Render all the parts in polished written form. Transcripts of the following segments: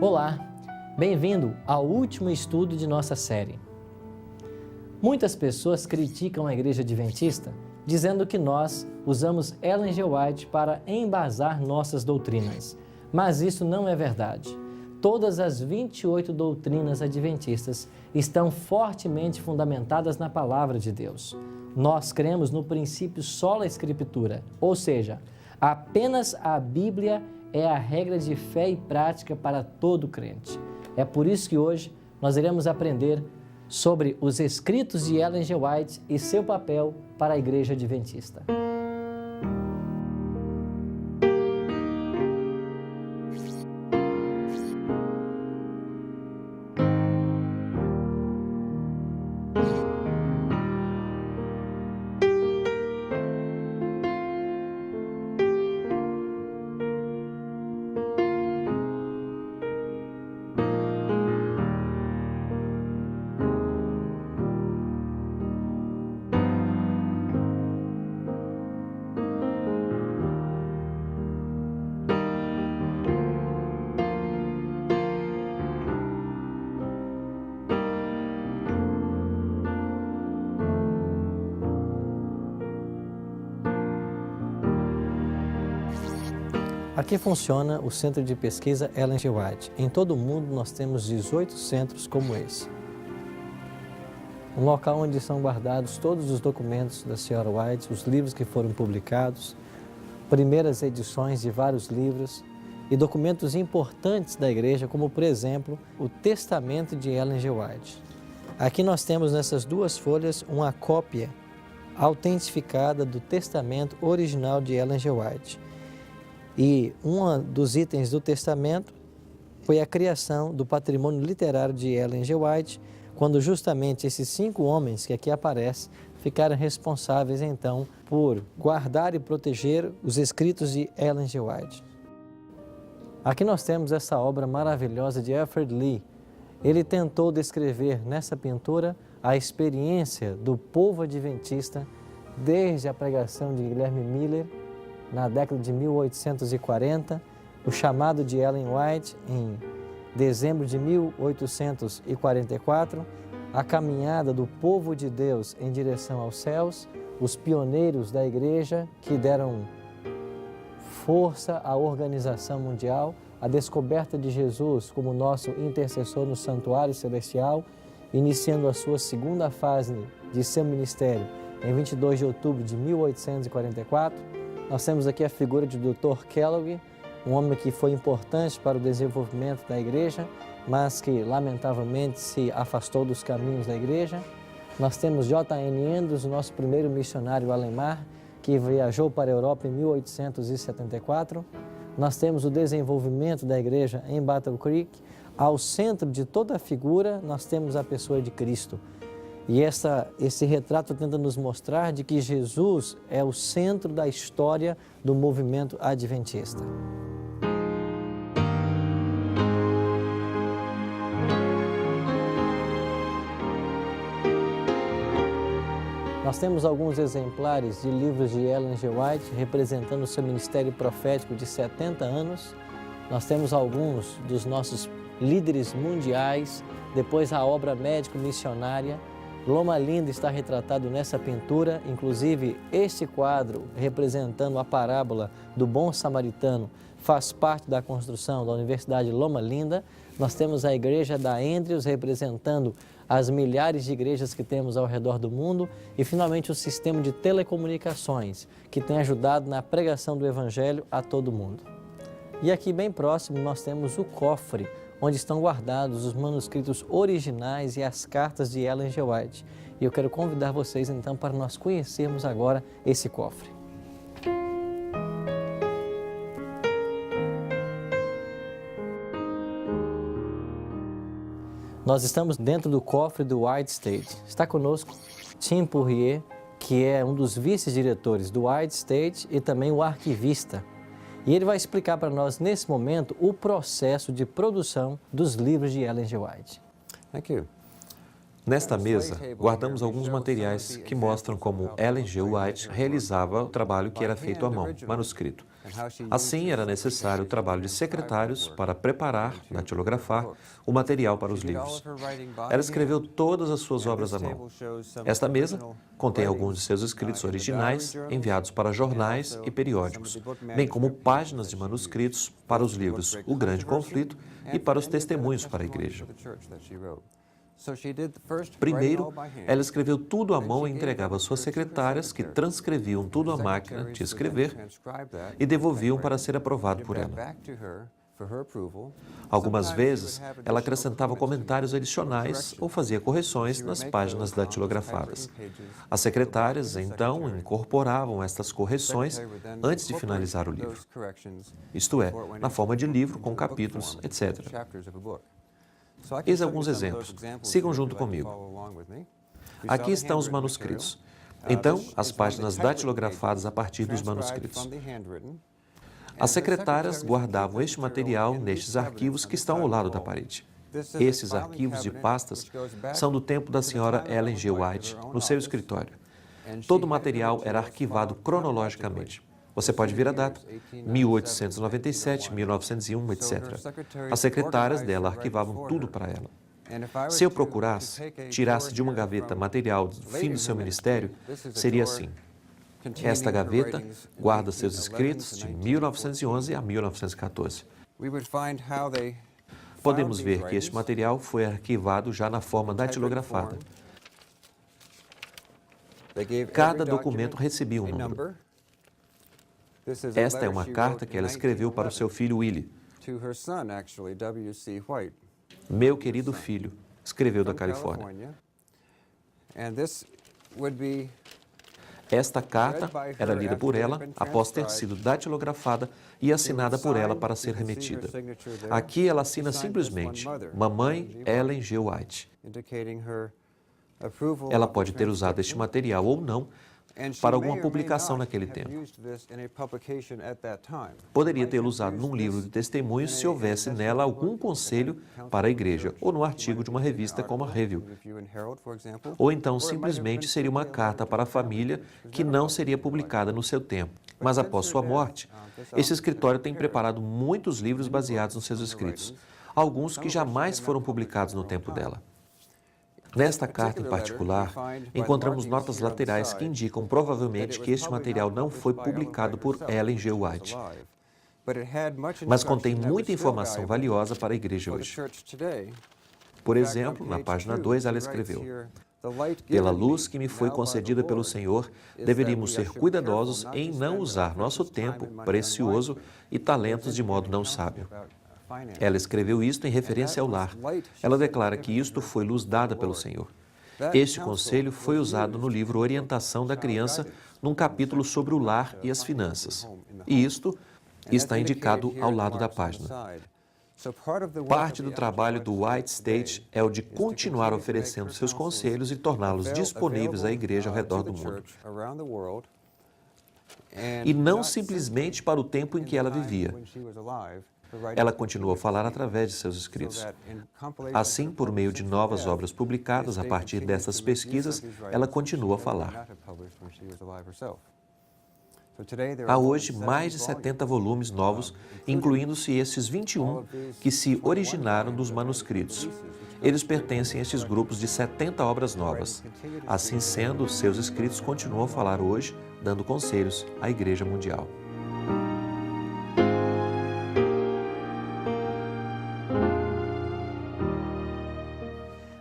Olá, bem-vindo ao último estudo de nossa série. Muitas pessoas criticam a Igreja Adventista dizendo que nós usamos Ellen G. White para embasar nossas doutrinas, mas isso não é verdade. Todas as 28 doutrinas adventistas estão fortemente fundamentadas na Palavra de Deus. Nós cremos no princípio sola Escritura, ou seja, apenas a Bíblia é a regra de fé e prática para todo crente. É por isso que hoje nós iremos aprender sobre os escritos de Ellen G. White e seu papel para a Igreja Adventista. Aqui funciona o Centro de Pesquisa Ellen G. White. Em todo o mundo nós temos 18 centros como esse. Um local onde são guardados todos os documentos da Sra. White, os livros que foram publicados, primeiras edições de vários livros e documentos importantes da igreja, como por exemplo, o Testamento de Ellen G. White. Aqui nós temos nessas duas folhas uma cópia autentificada do Testamento original de Ellen G. White. E um dos itens do testamento foi a criação do patrimônio literário de Ellen G. White, quando justamente esses 5 homens que aqui aparecem ficaram responsáveis então por guardar e proteger os escritos de Ellen G. White. Aqui nós temos essa obra maravilhosa de Alfred Lee. Ele tentou descrever nessa pintura a experiência do povo adventista desde a pregação de Guilherme Miller, na década de 1840, o chamado de Ellen White em dezembro de 1844, a caminhada do povo de Deus em direção aos céus, os pioneiros da igreja que deram força à organização mundial, a descoberta de Jesus como nosso intercessor no santuário celestial, iniciando a sua segunda fase de seu ministério em 22 de outubro de 1844, nós temos aqui a figura de Dr. Kellogg, um homem que foi importante para o desenvolvimento da igreja, mas que lamentavelmente se afastou dos caminhos da igreja. Nós temos J.N. Andrews, o nosso primeiro missionário alemão, que viajou para a Europa em 1874. Nós temos o desenvolvimento da igreja em Battle Creek. Ao centro de toda a figura, nós temos a pessoa de Cristo. E esse retrato tenta nos mostrar de que Jesus é o centro da história do movimento adventista. Nós temos alguns exemplares de livros de Ellen G. White representando o seu ministério profético de 70 anos. Nós temos alguns dos nossos líderes mundiais, depois a obra médico-missionária. Loma Linda está retratado nessa pintura, inclusive este quadro representando a parábola do bom samaritano faz parte da construção da Universidade Loma Linda. Nós temos a igreja da Andrews representando as milhares de igrejas que temos ao redor do mundo e finalmente o sistema de telecomunicações que tem ajudado na pregação do Evangelho a todo mundo. E aqui bem próximo nós temos o cofre, onde estão guardados os manuscritos originais e as cartas de Ellen G. White. E eu quero convidar vocês então para nós conhecermos agora esse cofre. Nós estamos dentro do cofre do White State. Está conosco Tim Purrier, que é um dos vice-diretores do White State e também o arquivista. E ele vai explicar para nós, nesse momento, o processo de produção dos livros de Ellen G. White. Aqui. Nesta mesa, guardamos alguns materiais que mostram como Ellen G. White realizava o trabalho que era feito à mão, manuscrito. Assim, era necessário o trabalho de secretários para preparar, datilografar, o material para os livros. Ela escreveu todas as suas obras à mão. Esta mesa contém alguns de seus escritos originais enviados para jornais e periódicos, bem como páginas de manuscritos para os livros O Grande Conflito e para os Testemunhos para a Igreja. Primeiro, ela escreveu tudo à mão e entregava às suas secretárias, que transcreviam tudo à máquina de escrever e devolviam para ser aprovado por ela. Algumas vezes, ela acrescentava comentários adicionais ou fazia correções nas páginas datilografadas. As secretárias, então, incorporavam estas correções antes de finalizar o livro, isto é, na forma de livro com capítulos, etc. Eis alguns exemplos. Sigam junto comigo. Aqui estão os manuscritos. Então, as páginas datilografadas a partir dos manuscritos. As secretárias guardavam este material nestes arquivos que estão ao lado da parede. Esses arquivos de pastas são do tempo da senhora Ellen G. White, no seu escritório. Todo o material era arquivado cronologicamente. Você pode ver a data, 1897, 1901, etc. As secretárias dela arquivavam tudo para ela. Se eu procurasse, tirasse de uma gaveta material do fim do seu ministério, seria assim. Esta gaveta guarda seus escritos de 1911 a 1914. Podemos ver que este material foi arquivado já na forma datilografada. Cada documento recebia um número. Esta é uma carta que ela escreveu para o seu filho Willie. Meu querido filho, escreveu da Califórnia. Esta carta era lida por ela após ter sido datilografada e assinada por ela para ser remetida. Aqui ela assina simplesmente, Mamãe Ellen G. White. Ela pode ter usado este material ou não para alguma publicação naquele tempo. Poderia tê-lo usado num livro de testemunhos se houvesse nela algum conselho para a igreja, ou no artigo de uma revista como a Review. Ou então, simplesmente, seria uma carta para a família que não seria publicada no seu tempo. Mas após sua morte, esse escritório tem preparado muitos livros baseados nos seus escritos, alguns que jamais foram publicados no tempo dela. Nesta carta em particular, encontramos notas laterais que indicam provavelmente que este material não foi publicado por Ellen G. White, mas contém muita informação valiosa para a igreja hoje. Por exemplo, na página 2 ela escreveu, pela luz que me foi concedida pelo Senhor, deveríamos ser cuidadosos em não usar nosso tempo precioso e talentos de modo não sábio. Ela escreveu isto em referência ao lar. Ela declara que isto foi luz dada pelo Senhor. Este conselho foi usado no livro Orientação da Criança, num capítulo sobre o lar e as finanças. E isto está indicado ao lado da página. Parte do trabalho do White State é o de continuar oferecendo seus conselhos e torná-los disponíveis à igreja ao redor do mundo. E não simplesmente para o tempo em que ela vivia. Ela continua a falar através de seus escritos. Assim, por meio de novas obras publicadas a partir dessas pesquisas, ela continua a falar. Há hoje mais de 70 volumes novos, incluindo-se estes 21 que se originaram dos manuscritos. Eles pertencem a estes grupos de 70 obras novas. Assim sendo, seus escritos continuam a falar hoje, dando conselhos à Igreja Mundial.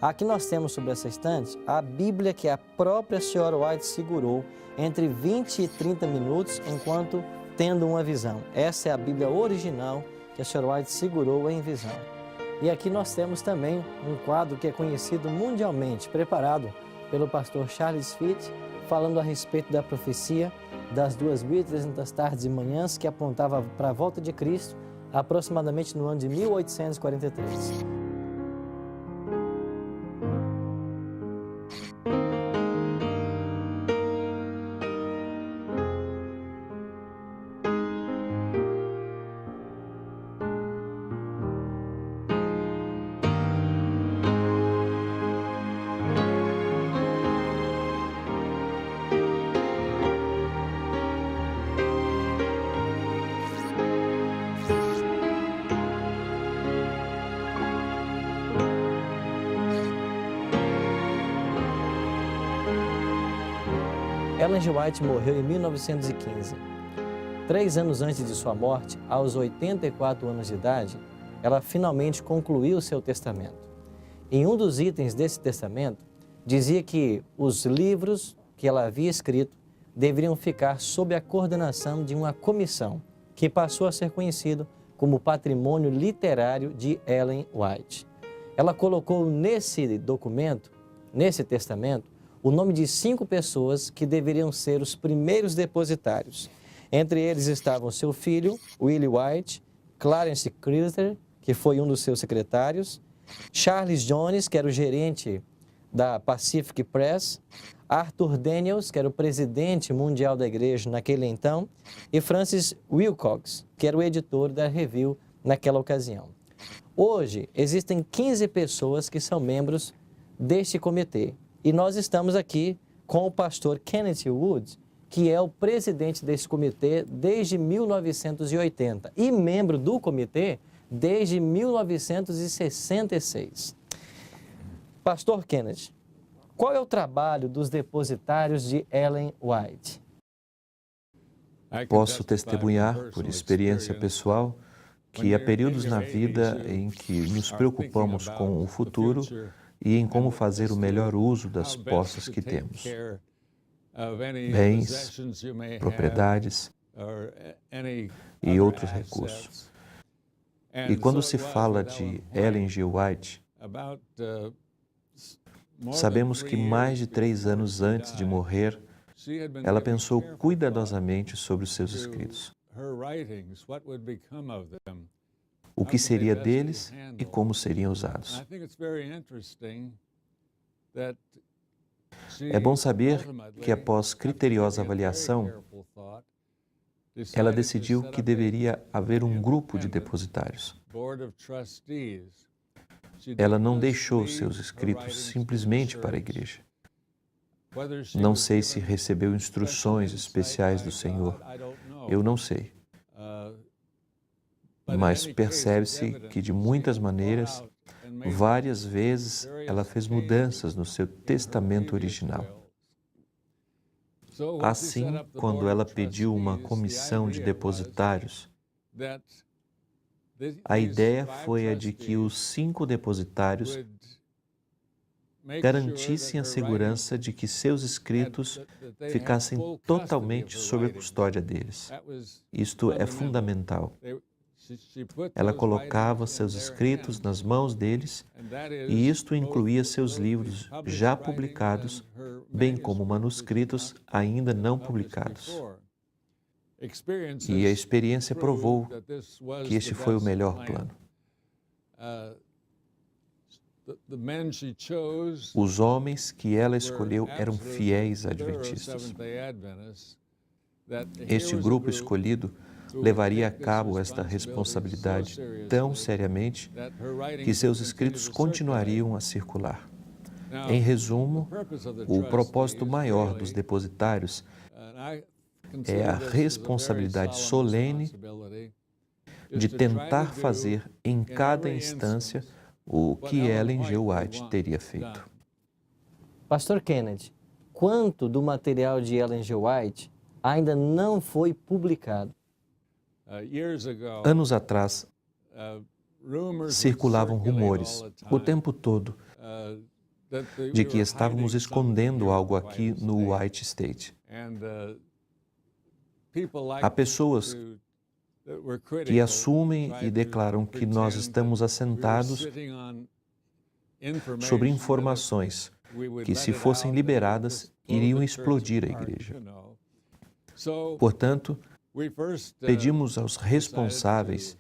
Aqui nós temos sobre essa estante a Bíblia que a própria Sra. White segurou entre 20 e 30 minutos enquanto tendo uma visão. Essa é a Bíblia original que a Sra. White segurou em visão. E aqui nós temos também um quadro que é conhecido mundialmente, preparado pelo pastor Charles Fitt, falando a respeito da profecia das 2.300 tardes e manhãs que apontava para a volta de Cristo, aproximadamente no ano de 1843. Ellen G. White morreu em 1915. 3 anos antes de sua morte, aos 84 anos de idade, ela finalmente concluiu seu testamento. Em um dos itens desse testamento, dizia que os livros que ela havia escrito deveriam ficar sob a coordenação de uma comissão, que passou a ser conhecido como Patrimônio Literário de Ellen White. Ela colocou nesse documento, nesse testamento, o nome de 5 pessoas que deveriam ser os primeiros depositários. Entre eles estavam seu filho, Willie White, Clarence Criller, que foi um dos seus secretários, Charles Jones, que era o gerente da Pacific Press, Arthur Daniels, que era o presidente mundial da igreja naquele então, e Francis Wilcox, que era o editor da Review naquela ocasião. Hoje, existem 15 pessoas que são membros deste comitê, e nós estamos aqui com o pastor Kenneth Woods, que é o presidente desse comitê desde 1980 e membro do comitê desde 1966. Pastor Kenneth, qual é o trabalho dos depositários de Ellen White? Posso testemunhar, por experiência pessoal, que há períodos na vida em que nos preocupamos com o futuro e em como fazer o melhor uso das posses que temos. Bens, propriedades e outros recursos. E quando se fala de Ellen G. White, sabemos que mais de 3 anos antes de morrer, ela pensou cuidadosamente sobre os seus escritos. O que seria deles e como seriam usados. É bom saber que, após criteriosa avaliação, ela decidiu que deveria haver um grupo de depositários. Ela não deixou seus escritos simplesmente para a igreja. Não sei se recebeu instruções especiais do Senhor. Eu não sei. Mas percebe-se que, de muitas maneiras, várias vezes ela fez mudanças no seu testamento original. Assim, quando ela pediu uma comissão de depositários, a ideia foi a de que os 5 depositários garantissem a segurança de que seus escritos ficassem totalmente sob a custódia deles. Isto é fundamental. Ela colocava seus escritos nas mãos deles, e isto incluía seus livros já publicados, bem como manuscritos ainda não publicados. E a experiência provou que este foi o melhor plano. Os homens que ela escolheu eram fiéis adventistas. Este grupo escolhido levaria a cabo esta responsabilidade tão seriamente que seus escritos continuariam a circular. Em resumo, o propósito maior dos depositários é a responsabilidade solene de tentar fazer em cada instância o que Ellen G. White teria feito. Pastor Kenneth, quanto do material de Ellen G. White ainda não foi publicado? Anos atrás, circulavam rumores o tempo todo de que estávamos escondendo algo aqui no White State. Há pessoas que assumem e declaram que nós estamos assentados sobre informações que, se fossem liberadas, iriam explodir a igreja. Portanto, pedimos aos responsáveis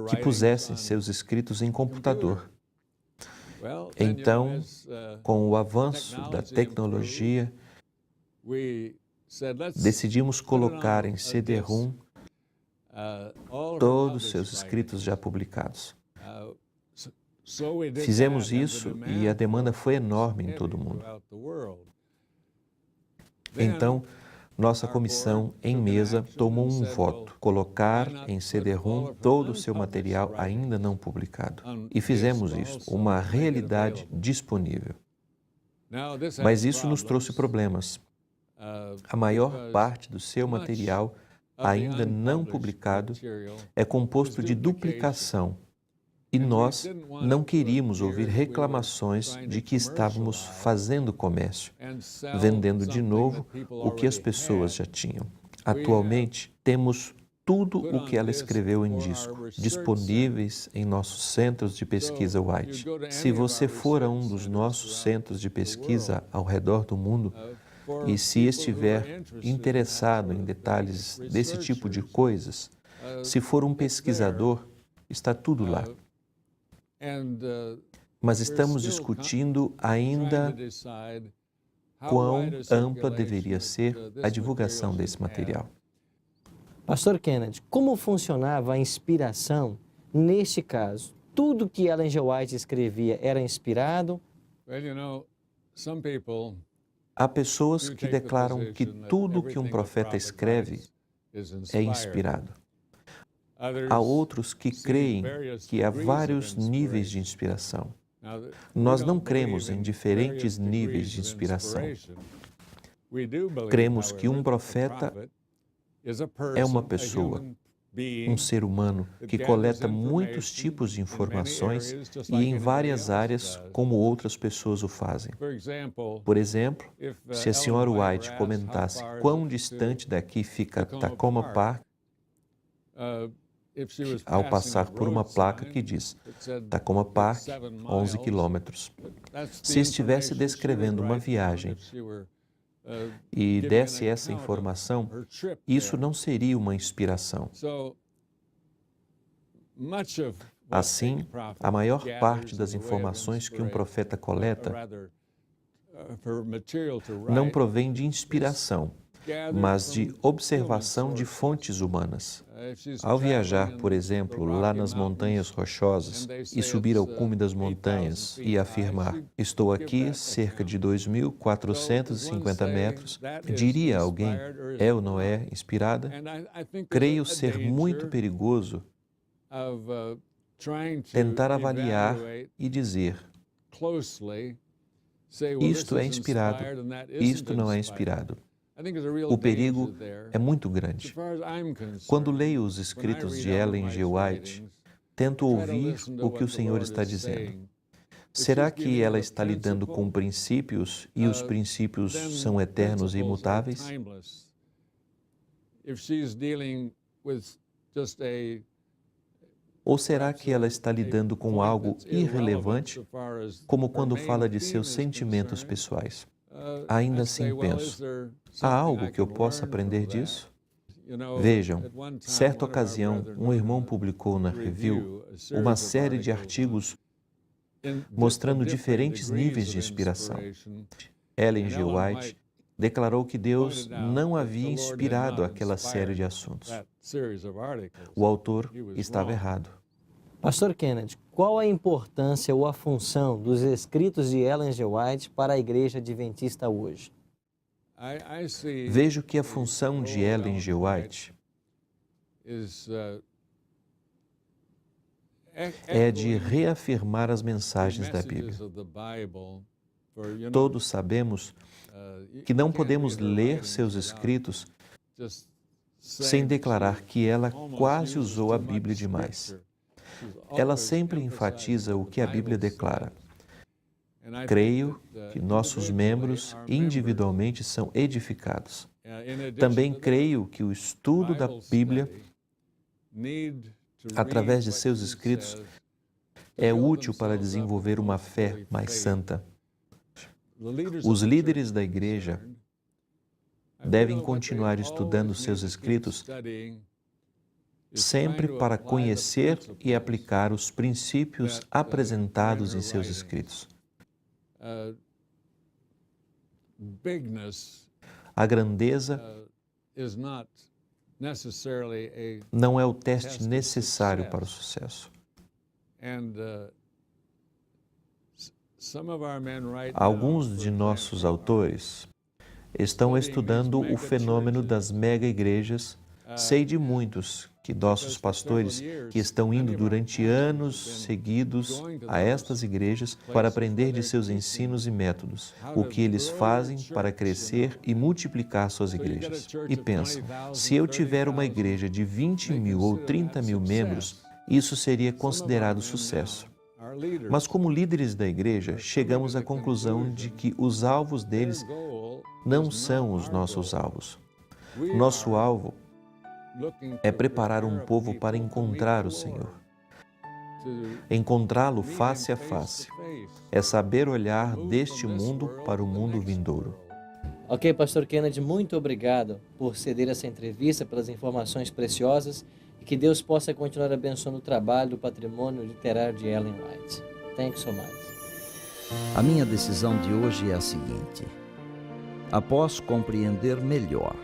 que pusessem seus escritos em computador. Então, com o avanço da tecnologia, decidimos colocar em CD-ROM todos os seus escritos já publicados. Fizemos isso e a demanda foi enorme em todo o mundo. Então, nossa comissão em mesa tomou um voto, colocar em CD-ROM todo o seu material ainda não publicado. E fizemos isso, uma realidade disponível. Mas isso nos trouxe problemas. A maior parte do seu material, ainda não publicado, é composto de duplicação. E nós não queríamos ouvir reclamações de que estávamos fazendo comércio, vendendo de novo o que as pessoas já tinham. Atualmente, temos tudo o que ela escreveu em disco, disponíveis em nossos centros de pesquisa White. Se você for a um dos nossos centros de pesquisa ao redor do mundo, e se estiver interessado em detalhes desse tipo de coisas, se for um pesquisador, está tudo lá. Mas estamos discutindo ainda quão ampla deveria ser a divulgação desse material. Pastor Kennedy, como funcionava a inspiração neste caso? Tudo que Ellen G. White escrevia era inspirado? Há pessoas que declaram que tudo que um profeta escreve é inspirado. Há outros que creem que há vários níveis de inspiração. Nós não cremos em diferentes níveis de inspiração. Cremos que um profeta é uma pessoa, um ser humano que coleta muitos tipos de informações e em várias áreas como outras pessoas o fazem. Por exemplo, se a senhora White comentasse quão distante daqui fica Takoma Park, ao passar por uma placa que diz Takoma Park, 11 quilômetros. Se estivesse descrevendo uma viagem e desse essa informação, isso não seria uma inspiração. Assim, a maior parte das informações que um profeta coleta não provém de inspiração, mas de observação de fontes humanas. Ao viajar, por exemplo, lá nas montanhas rochosas e subir ao cume das montanhas e afirmar, estou aqui cerca de 2.450 metros, diria alguém, é ou não é inspirada? Creio ser muito perigoso tentar avaliar e dizer, isto é inspirado, isto não é inspirado. O perigo é muito grande. Quando leio os escritos de Ellen G. White, tento ouvir o que o Senhor está dizendo. Será que ela está lidando com princípios e os princípios são eternos e imutáveis? Ou será que ela está lidando com algo irrelevante, como quando fala de seus sentimentos pessoais? Ainda assim penso, há algo que eu possa aprender disso? Vejam, certa ocasião, um irmão publicou na Review uma série de artigos mostrando diferentes níveis de inspiração. Ellen G. White declarou que Deus não havia inspirado aquela série de assuntos. O autor estava errado. Pastor Kennedy, qual a importância ou a função dos escritos de Ellen G. White para a Igreja Adventista hoje? Vejo que a função de Ellen G. White é de reafirmar as mensagens da Bíblia. Todos sabemos que não podemos ler seus escritos sem declarar que ela quase usou a Bíblia demais. Ela sempre enfatiza o que a Bíblia declara. Creio que nossos membros individualmente são edificados. Também creio que o estudo da Bíblia, através de seus escritos, é útil para desenvolver uma fé mais santa. Os líderes da igreja devem continuar estudando seus escritos sempre para conhecer e aplicar os princípios apresentados em seus escritos. A grandeza não é o teste necessário para o sucesso. Alguns de nossos autores estão estudando o fenômeno das mega-igrejas Sei de muitos nossos pastores que estão indo durante anos seguidos a estas igrejas para aprender de seus ensinos e métodos, o que eles fazem para crescer e multiplicar suas igrejas. E pensam, se eu tiver uma igreja de 20 mil ou 30 mil membros, isso seria considerado sucesso. Mas como líderes da igreja, chegamos à conclusão de que os alvos deles não são os nossos alvos. Nosso alvo é preparar um povo para encontrar o Senhor. Encontrá-lo face a face. É saber olhar deste mundo para o mundo vindouro. Ok, Pastor Kennedy, muito obrigado por ceder essa entrevista, pelas informações preciosas e que Deus possa continuar abençoando o trabalho do patrimônio literário de Ellen White. Thank you so much. A minha decisão de hoje é a seguinte: após compreender melhor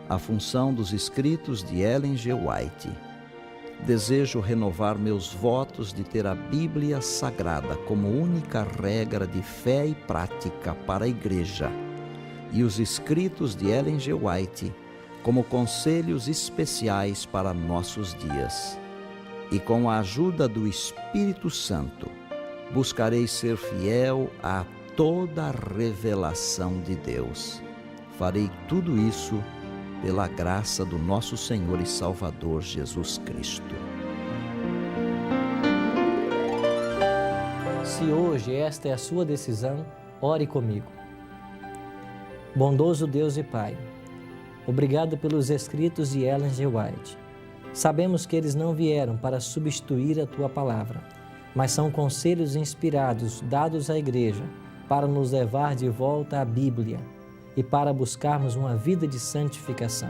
a função dos escritos de Ellen G. White, desejo renovar meus votos de ter a Bíblia Sagrada como única regra de fé e prática para a Igreja e os escritos de Ellen G. White como conselhos especiais para nossos dias. E com a ajuda do Espírito Santo, buscarei ser fiel a toda a revelação de Deus. Farei tudo isso pela graça do nosso Senhor e Salvador Jesus Cristo. Se hoje esta é a sua decisão, ore comigo. Bondoso Deus e Pai, obrigado pelos escritos de Ellen G. White. Sabemos que eles não vieram para substituir a Tua palavra, mas são conselhos inspirados dados à Igreja para nos levar de volta à Bíblia e para buscarmos uma vida de santificação.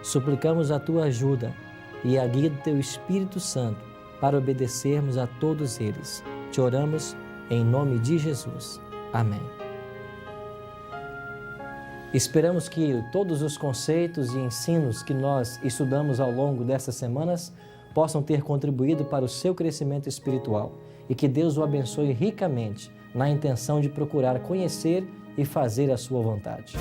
Suplicamos a Tua ajuda e a guia do Teu Espírito Santo para obedecermos a todos eles. Te oramos em nome de Jesus. Amém. Esperamos que todos os conceitos e ensinos que nós estudamos ao longo dessas semanas possam ter contribuído para o seu crescimento espiritual e que Deus o abençoe ricamente na intenção de procurar conhecer e fazer a sua vontade.